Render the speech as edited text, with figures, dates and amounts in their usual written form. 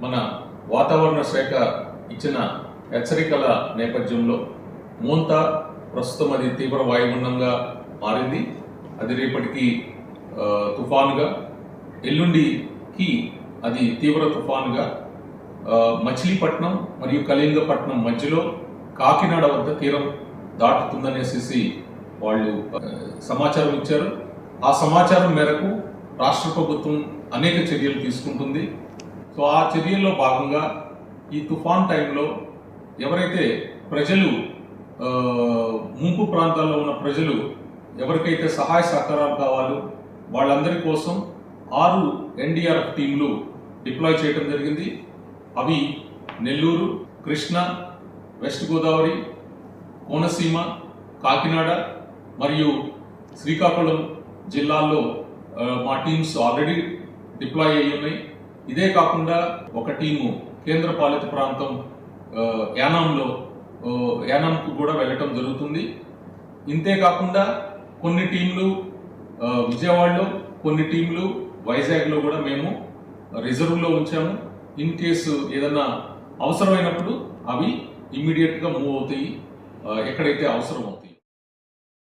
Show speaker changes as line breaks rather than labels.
మన వాతావరణ శాఖ ఇచ్చిన హెచ్చరికల నేపథ్యంలో మోంతా ప్రస్తుతం అది తీవ్ర వాయుగుండంగా మారింది. అది రేపటికి తుఫానుగా, ఎల్లుండికి అది తీవ్ర తుఫానుగా మచిలీపట్నం మరియు కళింగపట్నం మధ్యలో కాకినాడ వద్ద తీరం దాటుతుందనేసి వాళ్ళు సమాచారం ఇచ్చారు. ఆ సమాచారం మేరకు రాష్ట్ర ప్రభుత్వం అనేక చర్యలు తీసుకుంటుంది. సో ఆ చర్యల్లో భాగంగా ఈ తుఫాన్ టైంలో ఎవరైతే ప్రజలు ముంపు ప్రాంతాల్లో ఉన్న ప్రజలు ఎవరికైతే సహాయ సహకారాలు కావాలో వాళ్ళందరి కోసం 6 ఎన్డీఆర్ఎఫ్ టీంలు డిప్లాయ్ చేయడం జరిగింది. అవి నెల్లూరు, కృష్ణా, వెస్ట్ గోదావరి, కోనసీమ, కాకినాడ మరియు శ్రీకాకుళం జిల్లాల్లో మా టీమ్స్ ఆల్రెడీ డిప్లాయ్ అయ్యి ఉన్నాయి. ఇదే కాకుండా ఒక టీము కేంద్రపాలిత ప్రాంతం యానాంకు కూడా వెళ్ళటం జరుగుతుంది. ఇంతే కాకుండా కొన్ని టీంలు విజయవాడలో, కొన్ని టీంలు వైజాగ్లో కూడా మేము రిజర్వ్లో ఉంచాము. ఇన్ కేసు ఏదన్నా అవసరమైనప్పుడు అవి ఇమ్మీడియట్గా మూవ్ అవుతాయి ఎక్కడైతే అవసరమో.